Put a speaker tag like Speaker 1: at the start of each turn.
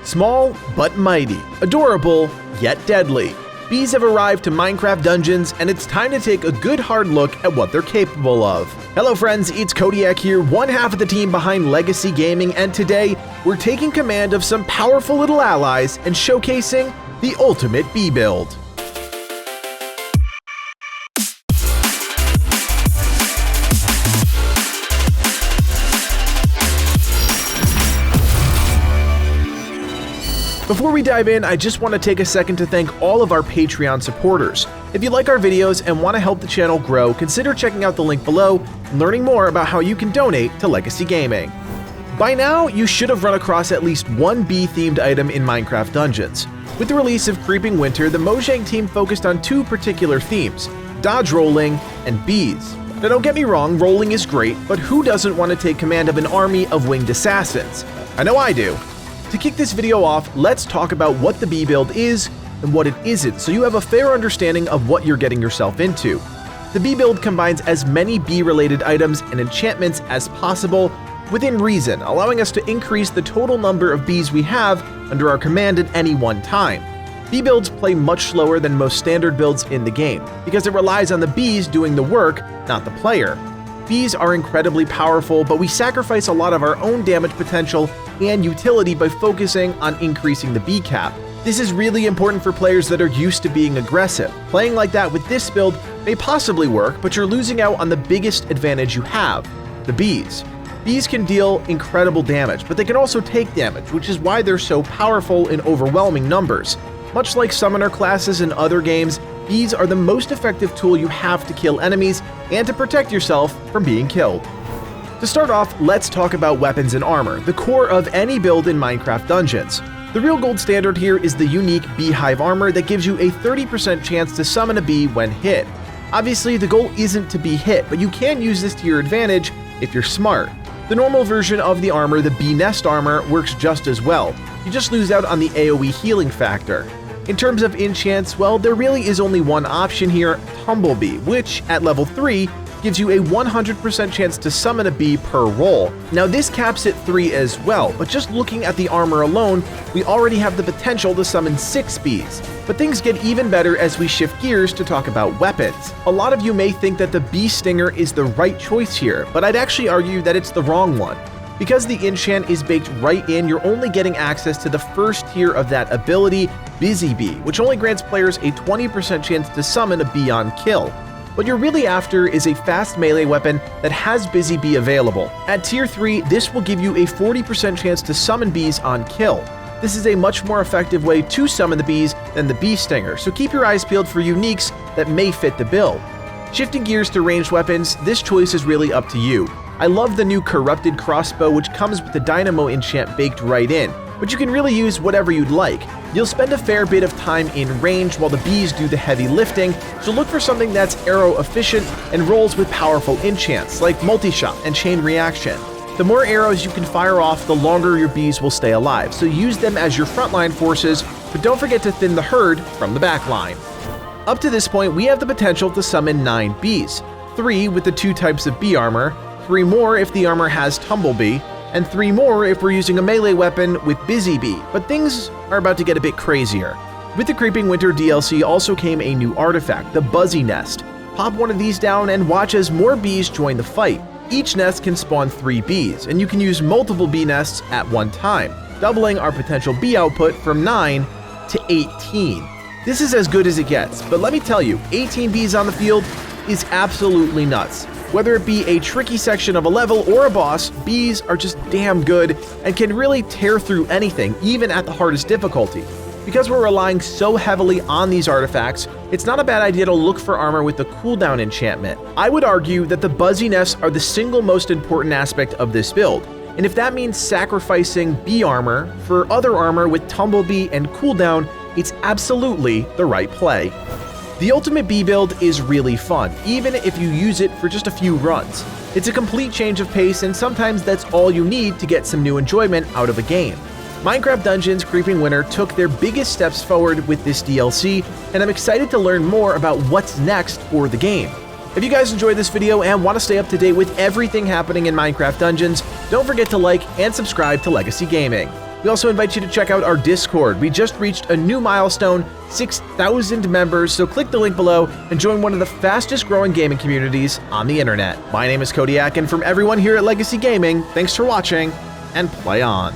Speaker 1: Small but mighty, adorable yet deadly. Bees have arrived to Minecraft Dungeons, and it's time to take a good hard look at what they're capable of. Hello friends, it's Codiak here, one half of the team behind Legacy Gaming, and today we're taking command of some powerful little allies and showcasing the ultimate bee build. Before we dive in, I just want to take a second to thank all of our Patreon supporters. If you like our videos and want to help the channel grow, consider checking out the link below and learning more about how you can donate to Legacy Gaming. By now, you should have run across at least one bee-themed item in Minecraft Dungeons. With the release of Creeping Winter, the Mojang team focused on two particular themes: dodge rolling and bees. Now don't get me wrong, rolling is great, but who doesn't want to take command of an army of winged assassins? I know I do. To kick this video off, let's talk about what the bee build is and what it isn't, so you have a fair understanding of what you're getting yourself into. The bee build combines as many bee-related items and enchantments as possible within reason, allowing us to increase the total number of bees we have under our command at any one time. Bee builds play much slower than most standard builds in the game, because it relies on the bees doing the work, not the player. Bees are incredibly powerful, but we sacrifice a lot of our own damage potential and utility by focusing on increasing the bee cap. This is really important for players that are used to being aggressive. Playing like that with this build may possibly work, but you're losing out on the biggest advantage you have: the bees. Bees can deal incredible damage, but they can also take damage, which is why they're so powerful in overwhelming numbers. Much like summoner classes in other games, bees are the most effective tool you have to kill enemies and to protect yourself from being killed. To start off, let's talk about weapons and armor, the core of any build in Minecraft Dungeons. The real gold standard here is the unique beehive armor that gives you a 30% chance to summon a bee when hit. Obviously, the goal isn't to be hit, but you can use this to your advantage if you're smart. The normal version of the armor, the bee nest armor, works just as well. You just lose out on the AoE healing factor. In terms of enchants, well, there really is only one option here: Tumblebee, which, at level 3, gives you a 100% chance to summon a bee per roll. Now this caps at 3 as well, but just looking at the armor alone, we already have the potential to summon 6 bees. But things get even better as we shift gears to talk about weapons. A lot of you may think that the bee stinger is the right choice here, but I'd actually argue that it's the wrong one. Because the enchant is baked right in, you're only getting access to the first tier of that ability, Busy Bee, which only grants players a 20% chance to summon a bee on kill. What you're really after is a fast melee weapon that has Busy Bee available. At tier 3, this will give you a 40% chance to summon bees on kill. This is a much more effective way to summon the bees than the bee stinger, so keep your eyes peeled for uniques that may fit the build. Shifting gears to ranged weapons, this choice is really up to you. I love the new Corrupted Crossbow, which comes with the Dynamo enchant baked right in, but you can really use whatever you'd like. You'll spend a fair bit of time in range while the bees do the heavy lifting, so look for something that's arrow efficient and rolls with powerful enchants like Multi-Shot and Chain Reaction. The more arrows you can fire off, the longer your bees will stay alive, so use them as your frontline forces, but don't forget to thin the herd from the backline. Up to this point, we have the potential to summon 9 bees, 3 with the 2 types of bee armor, 3 more if the armor has Tumblebee, and 3 more if we're using a melee weapon with Busy Bee, but things are about to get a bit crazier. With the Creeping Winter DLC also came a new artifact, the Buzzy Nest. Pop one of these down and watch as more bees join the fight. Each nest can spawn 3 bees, and you can use multiple bee nests at one time, doubling our potential bee output from 9 to 18. This is as good as it gets, but let me tell you, 18 bees on the field is absolutely nuts. Whether it be a tricky section of a level or a boss, bees are just damn good and can really tear through anything, even at the hardest difficulty. Because we're relying so heavily on these artifacts, it's not a bad idea to look for armor with the cooldown enchantment. I would argue that the Buzzy Nests are the single most important aspect of this build, and if that means sacrificing bee armor for other armor with Tumblebee and cooldown, it's absolutely the right play. The ultimate bee build is really fun, even if you use it for just a few runs. It's a complete change of pace, and sometimes that's all you need to get some new enjoyment out of a game. Minecraft Dungeons Creeping Winter took their biggest steps forward with this DLC, and I'm excited to learn more about what's next for the game. If you guys enjoyed this video and want to stay up to date with everything happening in Minecraft Dungeons, don't forget to like and subscribe to Legacy Gaming. We also invite you to check out our Discord. We just reached a new milestone, 6,000 members, so click the link below and join one of the fastest growing gaming communities on the internet. My name is Codiak, and from everyone here at Legacy Gaming, thanks for watching, and play on.